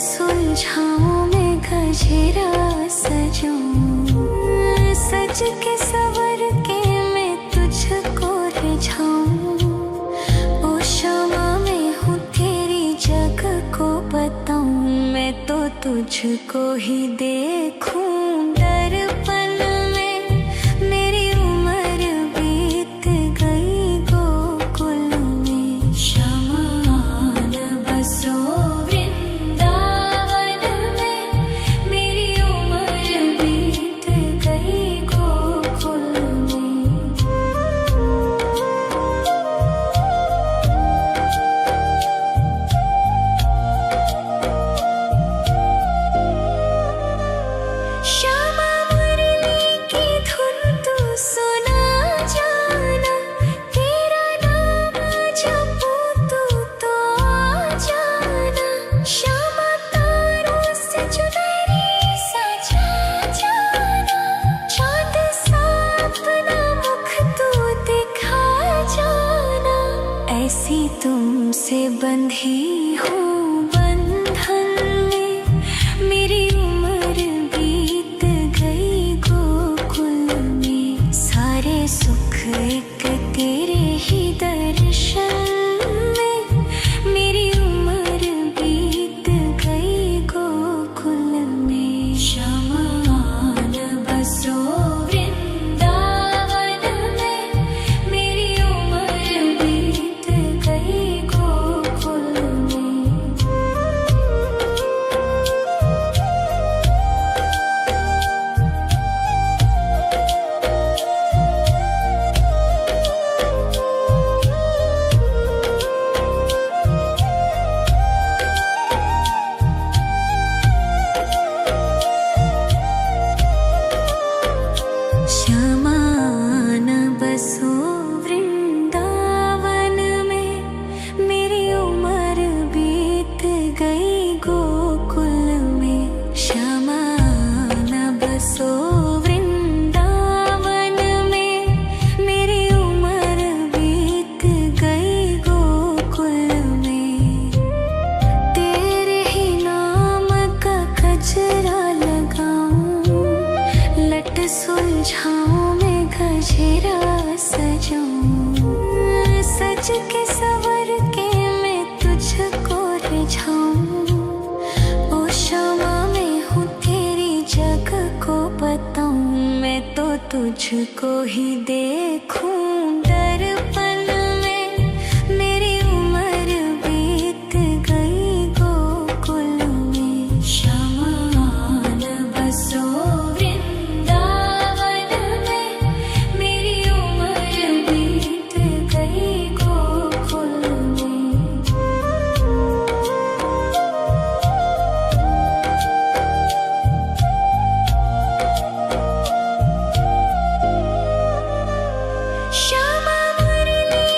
सुलझाऊं मैं गजरा सजाऊं, सज के सवर के मैं तुझको रिझाऊं। ओ शमा मैं हूँ तेरी जग को बताऊं, मैं तो तुझको ही देखूं दर्पण में। मेरी उम्र बीत गई गोकुल में, शमा न बसो ऐसी तुमसे बंधी हूँ बंधन में, मेरी उम्र बीत गई गोकुल में। सारे सुख एक तेरे ही दर्शन में, मेरी उम्र बीत गई गोकुल में। शमा न बसो सुलझाऊं मैं गजरा सजाऊं, सज के सवर के मैं तुझको रिझाऊं। ओ शमा मैं हूँ तेरी जग को बताऊं, मैं तो तुझको ही देखूं दर्पण में। मेरी उम्र बीत गई गोकुल में, शमा न बसो श्यामा मुरली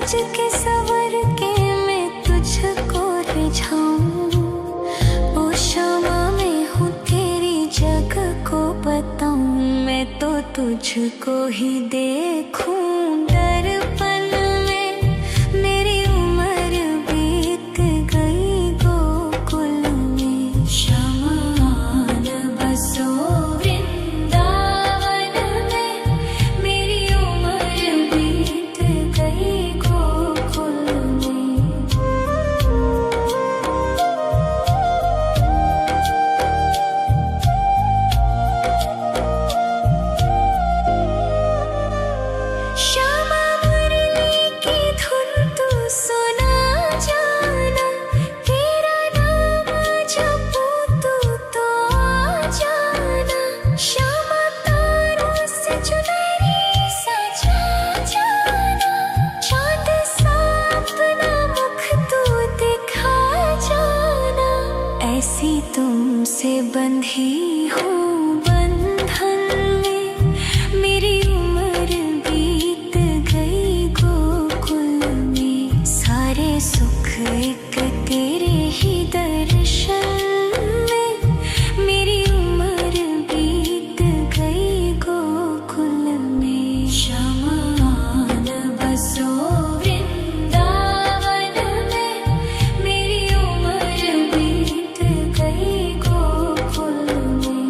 सज के सवर के मैं तुझको रिझाऊं। ओ क्षमा में हूँ तेरी जग को बताऊं। मैं तो तुझको ही देखूं दर्पण में। मेरी उम्र बीत गई गोकुल में। शमान बसो वृंदावन में। मेरी उम्र बीत गई गोकुल में। श्यामा मुरली की धुन तू सुना जाना। तेरा नाम जपूं तू तो आ जाना। श्यामा तारों से चुनरी सजा जाना। चांद सा अपना मुख तू दिखा जाना। ऐसी तुमसे बंधी हूँ बंधन में। मेरी उम्र बीत गई गोकुल में। सारे सुख एक तेरे ही दर्शन में। मेरी उम्र बीत गई गोकुल में। शमान बसो वृंदावन में। मेरी उम्र बीत गई गोकुल में।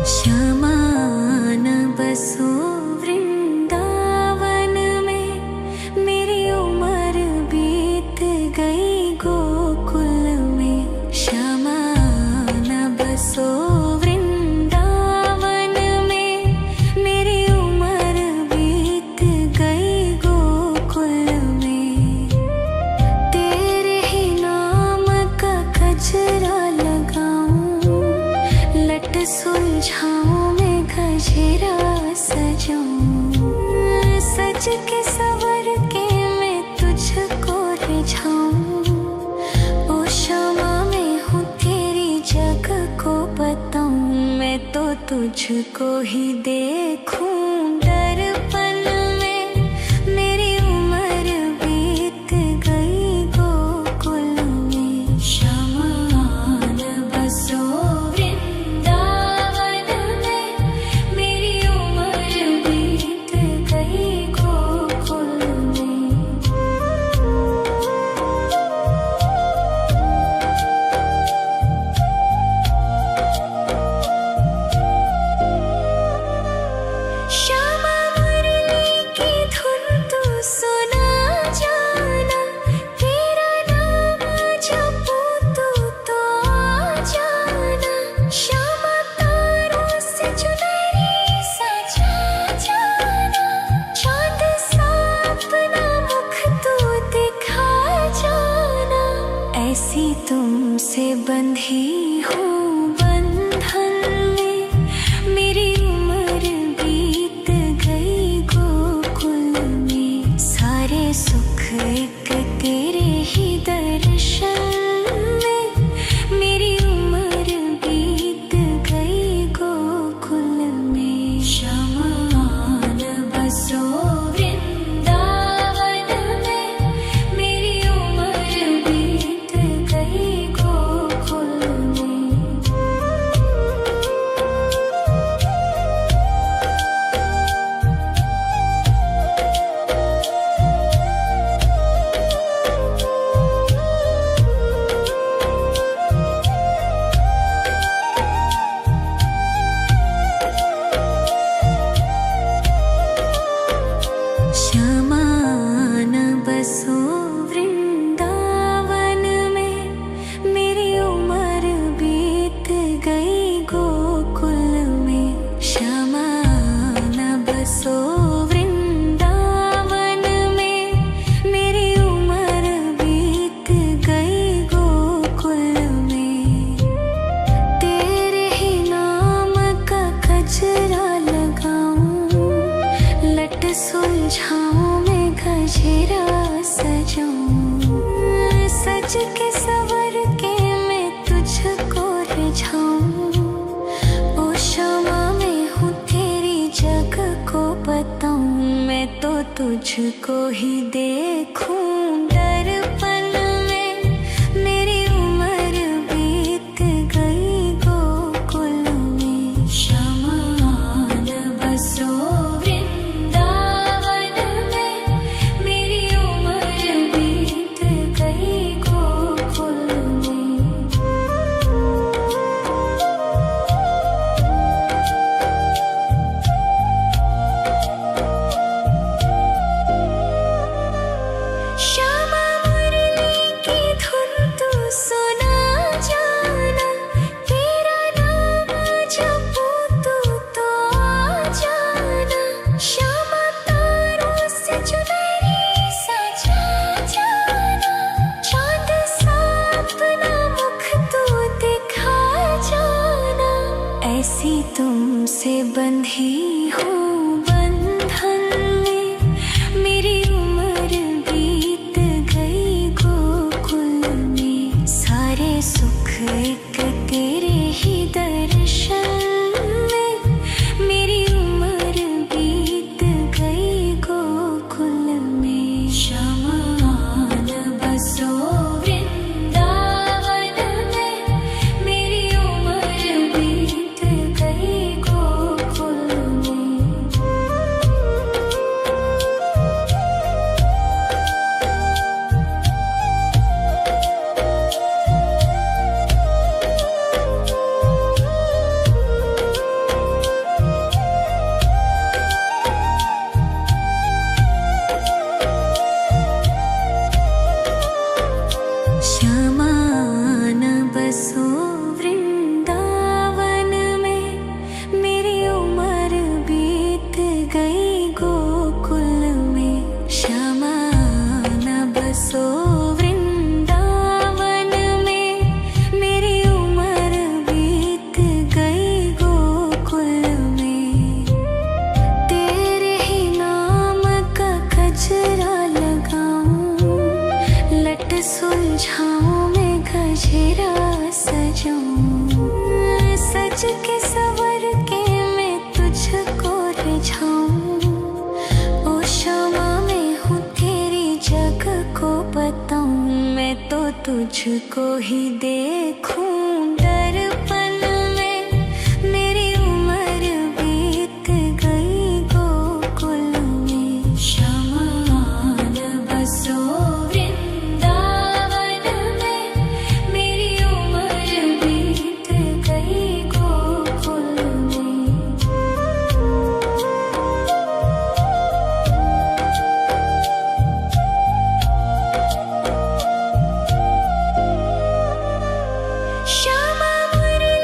श्यामान बसो वृंदावन में। मेरी उम्र बीत गई गोकुल में। श्यामान बसो वृंदावन में। मेरी उम्र बीत गई गोकुल में। तेरे ही नाम का गजरा लगाऊं। लट सुलझाऊं मैं गजरा सजाऊं। सज के सवर के मैं तुझको रिझाऊं। ओ क्षमा में हूँ तेरी जग को बताऊं। मैं तो तुझको ही देखूं दर्पण में। मेरी उम्र बीत गई गोकुल में। शमान बसो वृंदावन में। मेरी उम्र बीत गई गोकुल में। श्यामा मुरली की धुन तू सुना जाना। तेरा नाम जपूं तू तो आ जाना। श्यामा तारों से चुनरी सजा जाना। चांद सा अपना मुख तू दिखा जाना। ऐसी तुमसे बंधी हूँ बंधन में। मेरी उम्र बीत गई गोकुल में। सारे सुख एक तेरे ही दर्शन में। मेरी उम्र बीत गई गोकुल में। शमान बसो वृंदावन में। मेरी उम्र बीत गई गोकुल में। सजाऊं, सज के सवर के मैं तुझको रिझाऊं। ओ क्षमा मैं हूँ तेरी जग को बताऊं, मैं तो तुझको ही देखूं। दर्पण में मेरी उम्र बीत गई गोकुल में, शमान बसो वृंदावन में। मेरी उम्र बीत गई गोकुल में। श्यामा मुरली की धुन तू सुना जाना, तेरा नाम जपूं तू तो आ जाना। श्यामा तारों से चुनरी सजा जाना, चांद सा अपना मुख तू दिखा जाना। ऐसी तुमसे बंधी हूँ बंधन में, मेरी उम्र बीत गई गोकुल में। सारे सुख एक तेरे ही दर्शन में, मेरी उम्र बीत गई गोकुल में। शमान बसो वृंदावन में, मेरी उम्र बीत गई गोकुल में। शमान बसो वृंदावन में, मेरी उम्र बीत गई गोकुल में। शमान बसो वृंदावन में, मेरी उम्र बीत गई गोकुल में। तेरे ही नाम का गजरा लगाऊं, लट सुलझाऊं मैं गजरा सजाऊं। सज के सवर के मैं तुझको रिझाऊं। ओ क्षमा मैं हूँ तेरी जग को बताऊं, मैं तो तुझको ही देखूं। दर्पण में मेरी उम्र बीत गई गोकुल में। शमान बसो वृंदावन में, मेरी उम्र बीत गई गोकुल में। श्यामा मुरली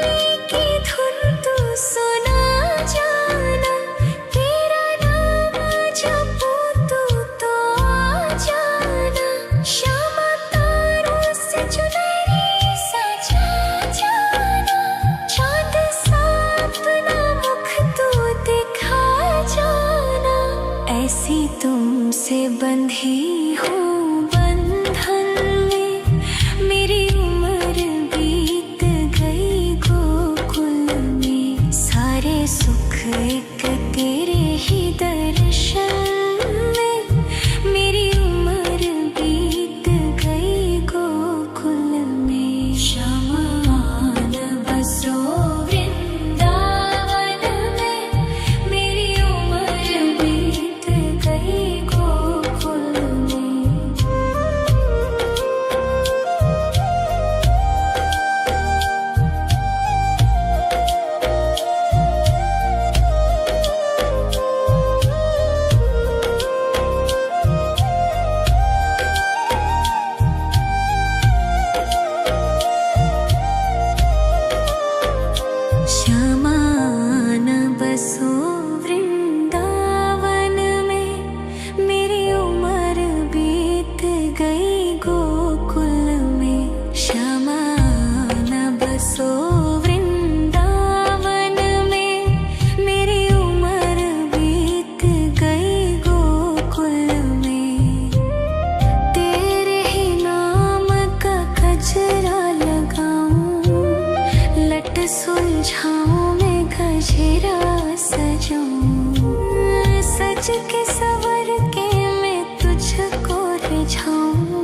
जाऊं, सज के सवर के मैं तुझको रिझाऊं।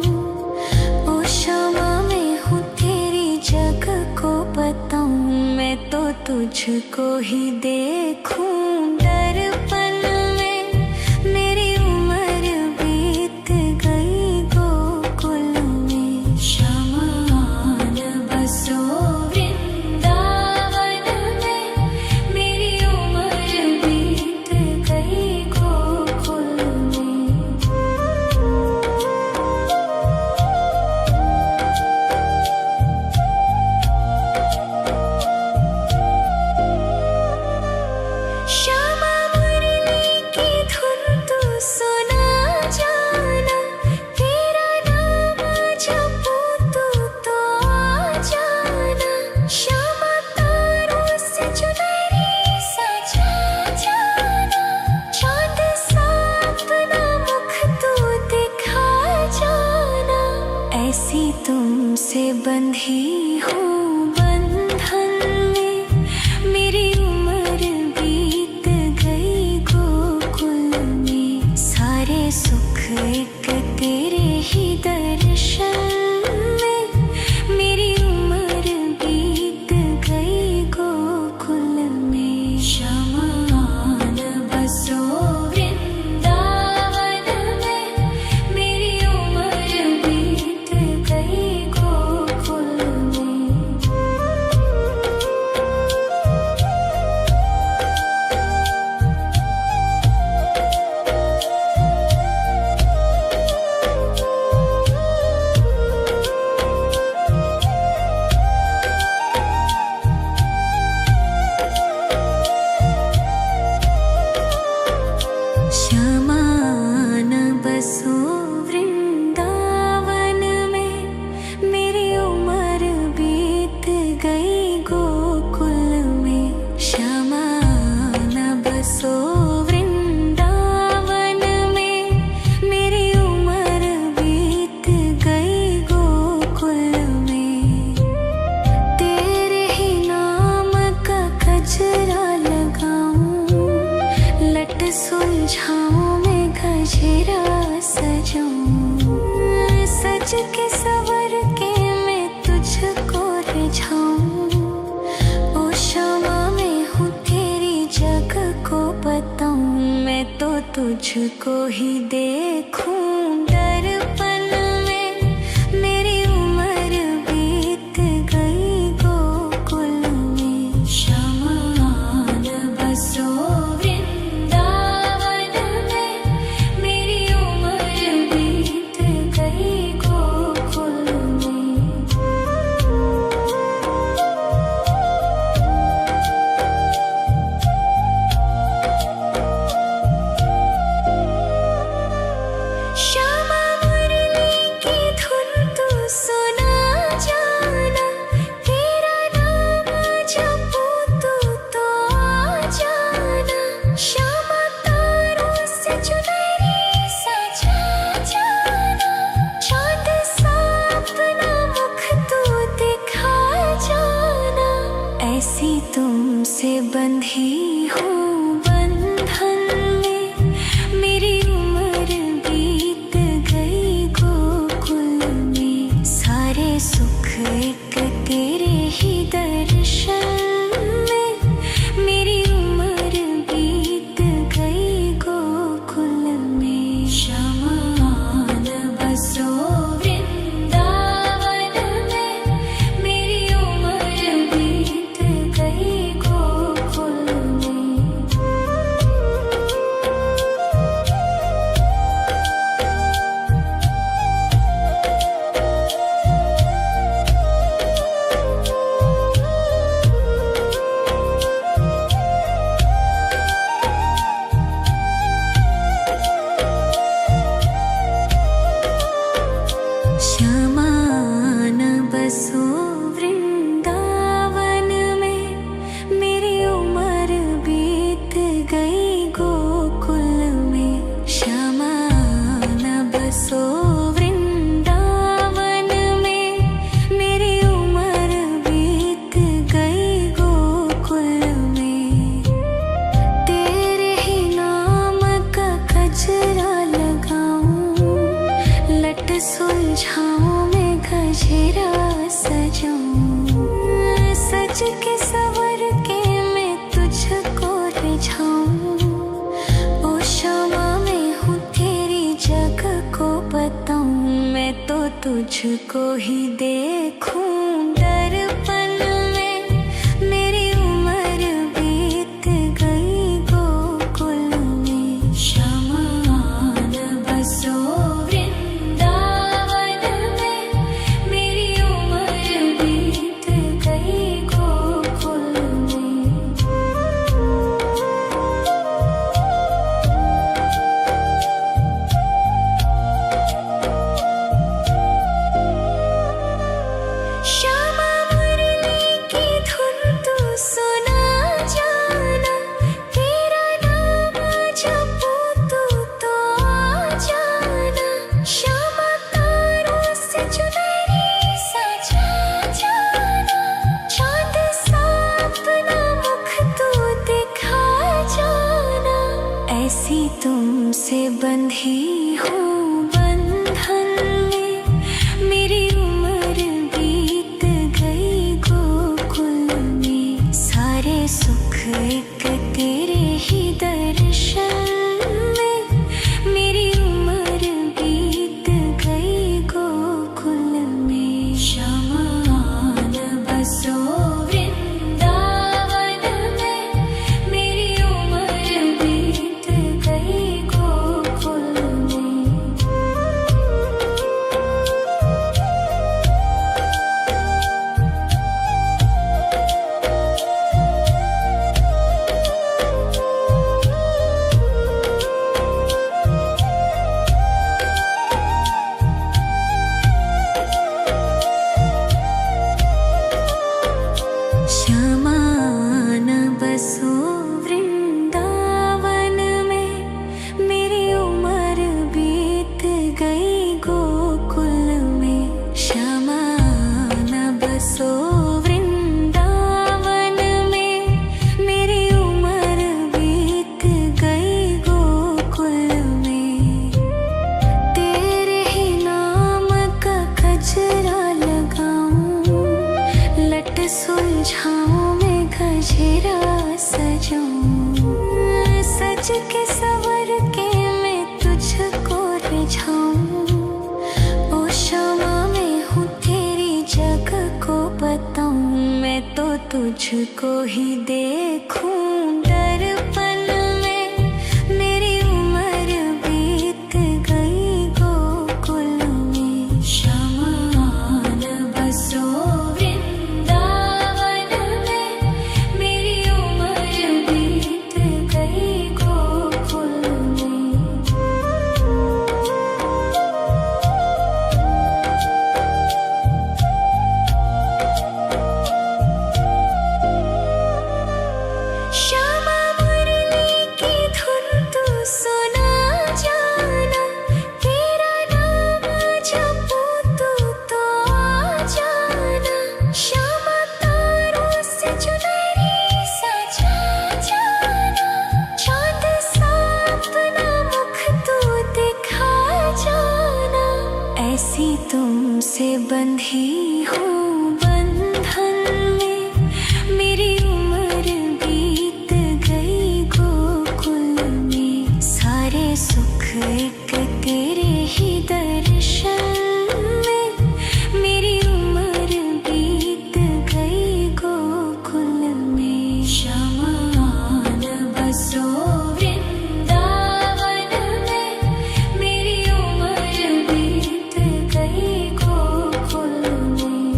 ओ क्षमा मैं हूँ तेरी जग को बताऊं, मैं तो तुझको ही देखूं दर्पण में। मेरी उम्र बीत गई गोकुल में, शमान बसो वृंदावन में। मेरी उम्र बीत गई गोकुल में। श्यामा मुरली की धुन तू सुना जाना, तेरा नाम जपूं तू तो आ जाना। श्यामा तारों से चुनरी सजा जाना, चाँद सा अपना मुख तू दिखा जाना। ऐसी तुमसे बंधी हूँ बंधन में, मेरी उम्र बीत गई गोकुल में। सारे सुख एक तेरे ही दर्शन में, मेरी उम्र बीत गई गोकुल में। शमान बसो वृंदावन में, मेरी उम्र बीत गई गोकुल में। शमान बसो वृंदावन में, मेरी उम्र बीत गई गोकुल में। शमान बसो वृंदावन में, मेरी उम्र बीत गई गोकुल में। तेरे ही नाम का गजरा लगाऊं, लट सुलझाऊं मैं गजरा सजाऊं। सज के सवर के मैं तुझको रिझाऊं। ओ क्षमा मैं हूँ तेरी जग को बताऊं, मैं तो तुझको ही देखूं दर्पण में। मेरी उम्र बीत गई गोकुल में। शमान बसो वृंदावन में, मेरी उम्र बीत गई गोकुल में। लट सुलझाऊं मैं गजरा सजाऊं, सज के सवर के मैं तुझको रिझाऊं। ओ शामा मैं हूँ तेरी जग को बताऊं, मैं तो तुझको ही देखूं दर्पण में। मेरी उम्र बीत गई गोकुल में, श्यामा आन बसो वृंदावन में। मेरी उम्र बीत गई गोकुल में। श्यामा मुरली की धुन तू सुना जाना, तेरा नाम जपूं तो आ जाना। श्यामा तारों से चुनरी सजा जाना, चांद सा अपना मुख तू दिखा जाना। ऐसी तुमसे बंधी हूँ बंधन में, मेरी उम्र बीत गई गोकुल में। सारे सुख एक तेरे ही दर्शन में, मेरी उम्र बीत गई गोकुल में। श्यामा आन बसो वृंदावन में, मेरी उम्र बीत गई गोकुल में। श्यामा आन बसो वृंदावन में, मेरी उम्र बीत गई गोकुल में। श्यामा आन बसो वृंदावन में, मेरी उम्र बीत गई गोकुल में। तेरे ही नाम का गजरा लगाऊं, लट सुलझाऊं मैं गजरा सजाऊं, सज के सवर के मैं तुझको रिझाऊं। ओ शामा मैं हूँ तेरी जग को बताऊं, मैं तो तुझको ही देखूं दर्पण में। मेरी उम्र बीत गई गोकुल में, श्यामा आन बसो वृंदावन में। मेरी उम्र बीत गई गोकुल में। श्यामा मुरली की धुन तू सुना जाना, तेरा नाम जपूं तो आ जाना। श्यामा तारों से चुनरी सजा जाना, चांद सा अपना मुख तू दिखा जाना। ऐसी तुमसे बंधी हूँ बंधन में, मेरी उम्र बीत गई गोकुल में। सारे सुख एक तेरे ही दर्शन में, मेरी उम्र बीत गई गोकुल में। श्यामा आन बसो वृंदावन में, मेरी उम्र बीत गई गोकुल में।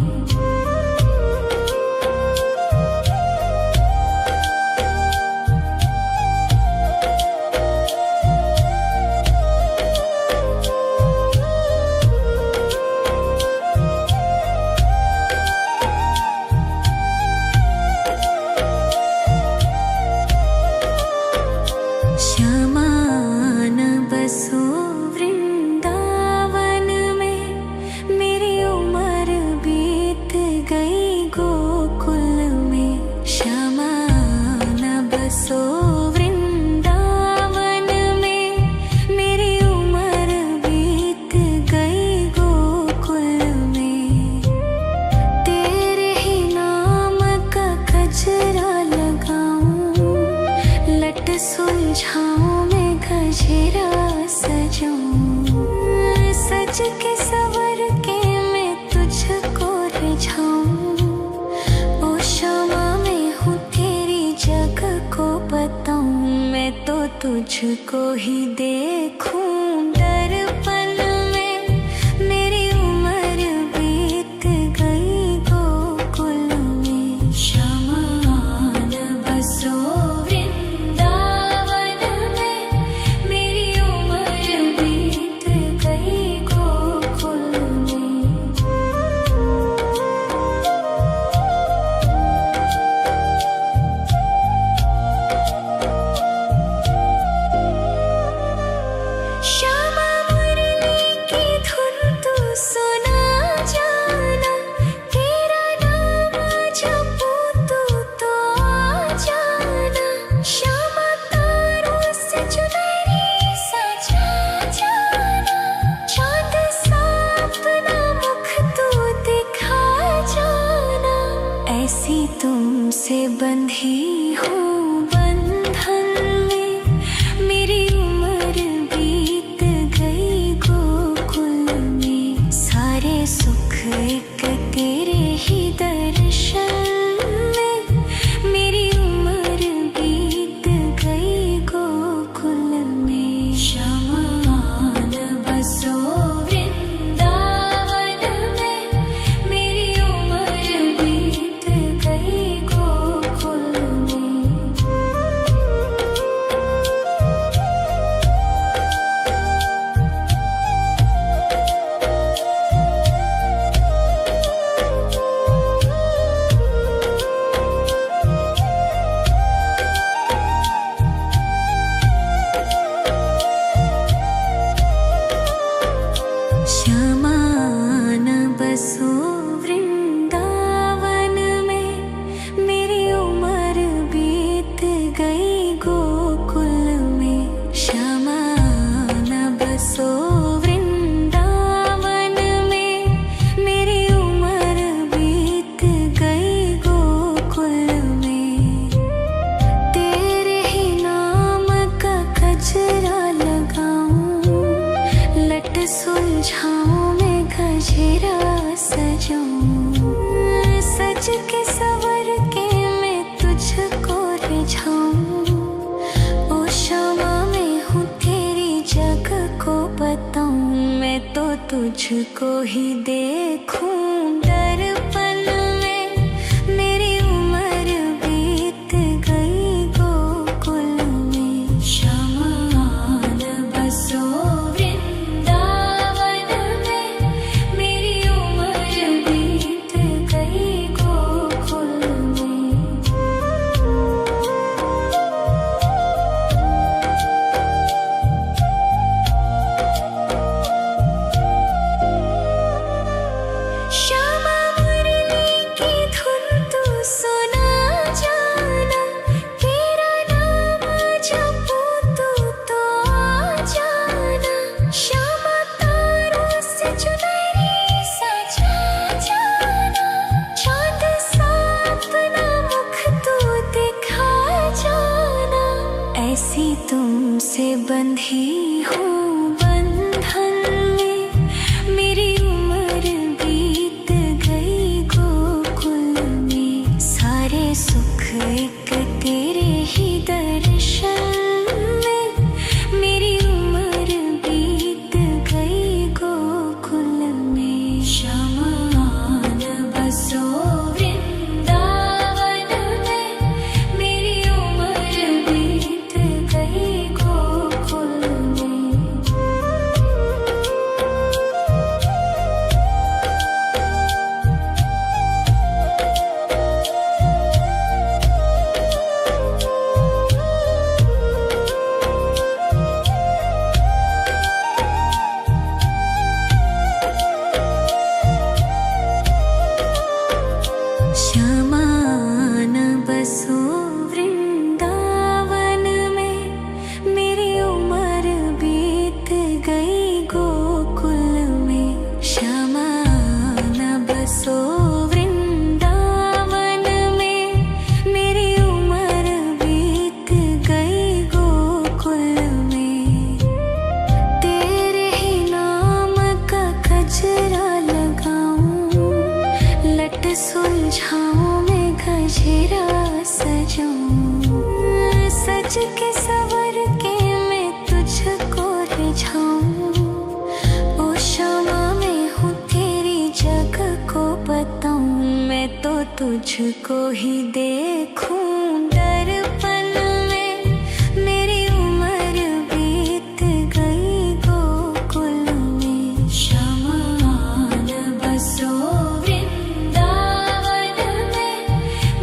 तुझको ही देखूं दर्पण में। मेरी उम्र बीत गई गोकुल में, शमान बसो वृंदावन में। मेरी उम्र बीत गई गोकुल में। श्यामा मुरली की धुन तू सुना जाना, तेरा नाम जपूं तू तो आ जाना। श्यामा तारों से चुनरी सजा जाना, चांद सा अपना मुख तू दिखा जाना। ऐसी तुमसे बंधी हूँ बंधन में, मेरी उम्र बीत गई गोकुल में। सारे सुख एक तेरे ही दर्शन में, मेरी उम्र बीत गई गोकुल में। शमान बसो वृंदावन में, मेरी उम्र बीत गई गोकुल में। श्यामान बसो वृंदावन में, मेरी उम्र बीत गई गोकुल में। श्यामान बसो वृंदावन में, मेरी उम्र बीत गई गोकुल में। तेरे ही नाम का गजरा लगाऊं, लट सुलझाऊं मैं गजरा सजाऊं। सज के सवर के मैं तुझको रिझाऊं। ओ श्यामा मैं हूँ तेरी जग को बताऊं, मैं तो तुझको ही देखूं दर्पण में। मेरी उम्र बीत गई गोकुल में। शमान बसो वृंदावन में, मेरी उम्र बीत गई गोकुल में। श्यामा मुरली की धुन तू सुना जाना, तेरा नाम जपूं तू तो आ जाना। श्यामा तारों से चुनरी सजा जाना, चांद सा अपना मुख तू दिखा जाना। ऐसी तुमसे बंधी हूँ बंधन में, मेरी उम्र बीत गई गोकुल में। सारे सुख एक तेरे ही दर्शन में, मेरी उम्र बीत गई गोकुल में। शमान बसो वृंदावन में, मेरी उम्र बीत गई गोकुल में। श्यामान बसो वृंदावन में, मेरी उम्र बीत गई गोकुल में। श्यामान बसो वृंदावन में, मेरी उम्र बीत गई गोकुल में। तेरे ही नाम का गजरा लगाऊं, लट सुलझाऊं मैं गजरा सजाऊं। सज के सवर के तुझको ही देखूं दर्पण में। मेरी उम्र बीत गई गोकुल में। शमान बसो वृंदावन में।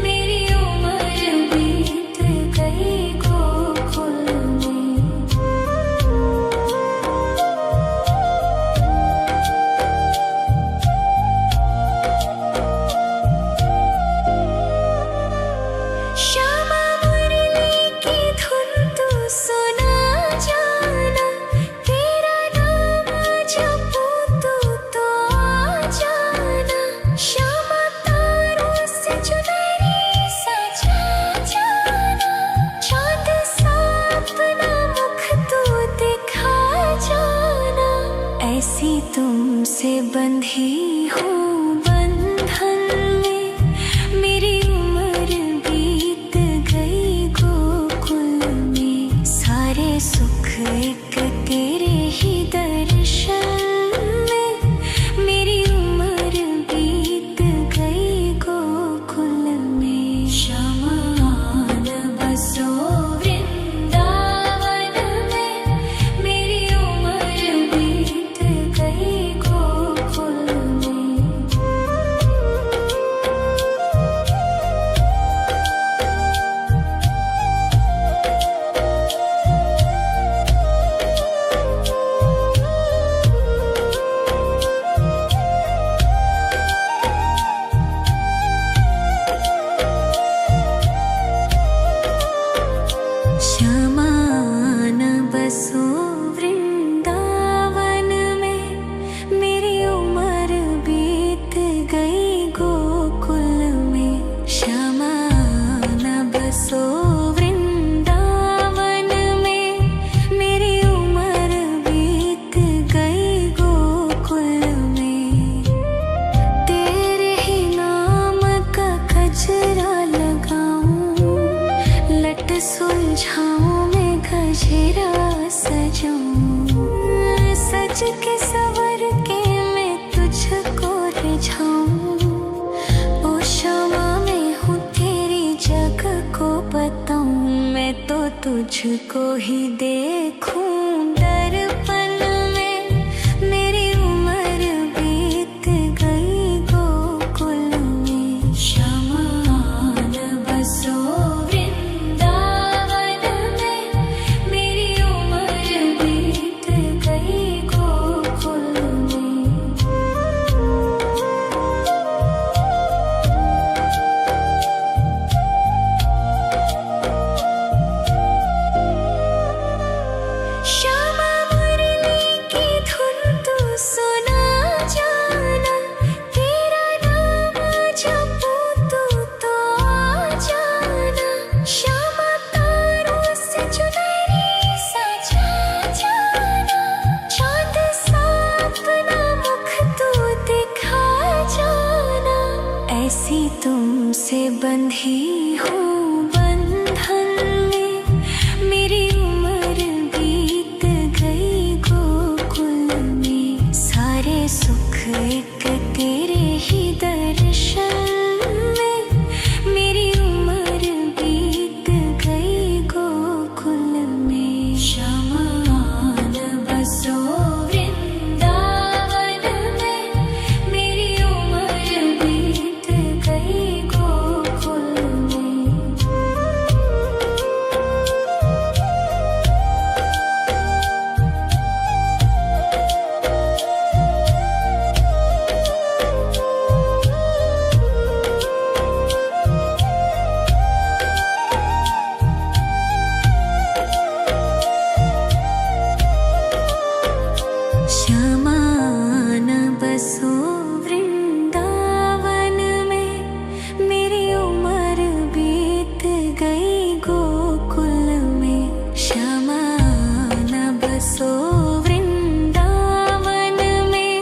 मेरी उम्र बीत गई गोकुल में। श्यामा मुरली की धुन तू सुना जाना। तेरा नाम जपूं तो आ जाना। श्यामा तारों से चुनरी सजा जाना। चाँद सा अपना मुख तू दिखा जाना। ऐसी तुमसे बंधी हूँ बंधन में। मेरी उम्र बीत गई गोकुल में। सारे सुख एक तेरे ही दर्शन में। मेरी उम्र बीत गई गोकुल में। शमान बसो वृंदावन में। मेरी उम्र बीत गई गोकुल में। शमान बसो वृंदावन में। मेरी उम्र बीत गई गोकुल में। शमान बसो वृंदावन में। मेरी उम्र बीत गई गोकुल में। तेरे ही नाम का गजरा लगाऊं। लट सुलझाऊं मैं गजरा सजाऊं। सज के सवर के मैं तुझको रिझाऊं। ओ क्षमा मैं हूँ तेरी जग को बताऊं। मैं तो तुझको ही देखूं दर्पण में। मेरी उम्र बीत गई गोकुल में। शमान बसो वृंदावन में। मेरी उम्र बीत गई गोकुल में। श्यामा मुरली की धुन तू सुना जाना। तेरा नाम जपूं तो आ जाना। श्यामा तारों से चुनरी सजा जाना। चाँद सा अपना मुख तू दिखा जाना। ऐसी तुमसे बंधी हूँ बंधन में। मेरी उम्र बीत गई गोकुल में। सारे सुख एक तेरे ही दर्शन में। मेरी उम्र बीत गई गोकुल में। शमान बसो वृंदावन में। मेरी उम्र बीत गई गोकुल में। शमान बसो वृंदावन में। मेरी उम्र बीत गई गोकुल में। शमान बसो वृंदावन में।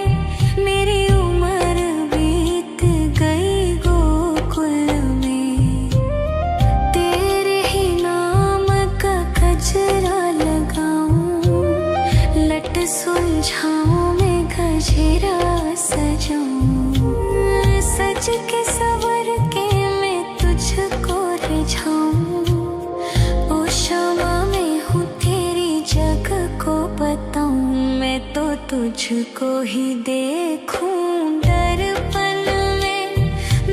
मेरी उम्र बीत गई गोकुल में। तेरे ही नाम का गजरा लगाऊं। लट सुलझाऊं मैं गजरा सजाऊं। सज के सवर के तुझको ही देखूं दर्पण में।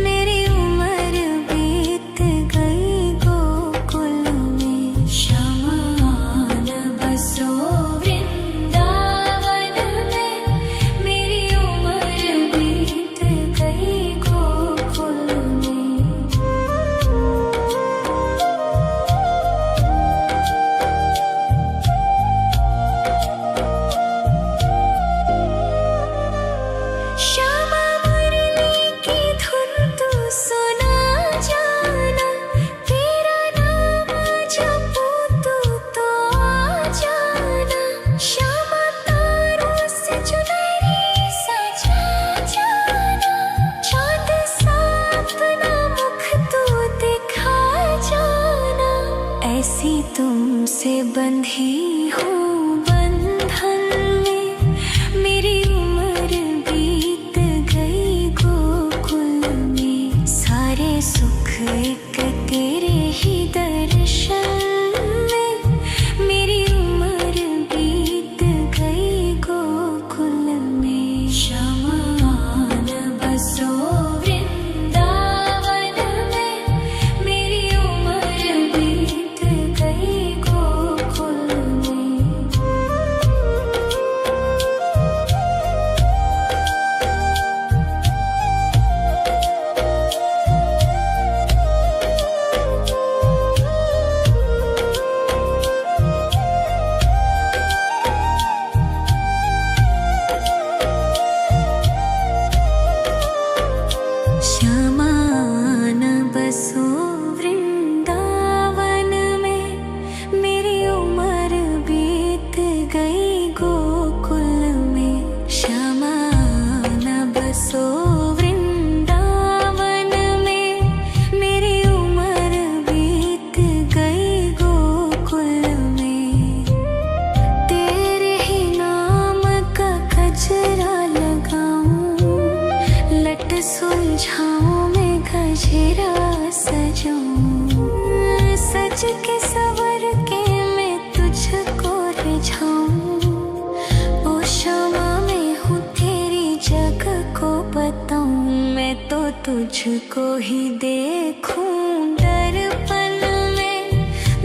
मेरी उम्र बीत गई गोकुल में। शमान बसो वृंदावन में। मेरी उम्र बीत गई गोकुल में। श्यामा मुरली की धुन तू सुना जाना। तेरा नाम जपूं तो आ जाना। श्यामा तारों से चुनरी सजा जाना। चांद सा अपना मुख तू दिखा जाना। ऐसी तुमसे बंधी हूँ बंधन में। मेरी उम्र बीत गई गोकुल में। सारे सुख एक तेरे ही दर्शन में। मेरी उम्र बीत गई गोकुल में। शमान बसो वृंदावन में। मेरी उम्र बीत गई गोकुल में। श्यामान बसो वृंदावन में। मेरी उम्र बीत गई गोकुल में। श्यामान बसो वृंदावन में। मेरी उम्र बीत गई गोकुल में। तेरे ही नाम का गजरा लगाऊं। लट सुलझाऊं मैं गजरा सजाऊं। सज के सवर के मैं तुझको रिझाऊं। ओ श्यामा मैं हूँ तेरी जग को बताऊं। मैं तो तुझको ही देखूं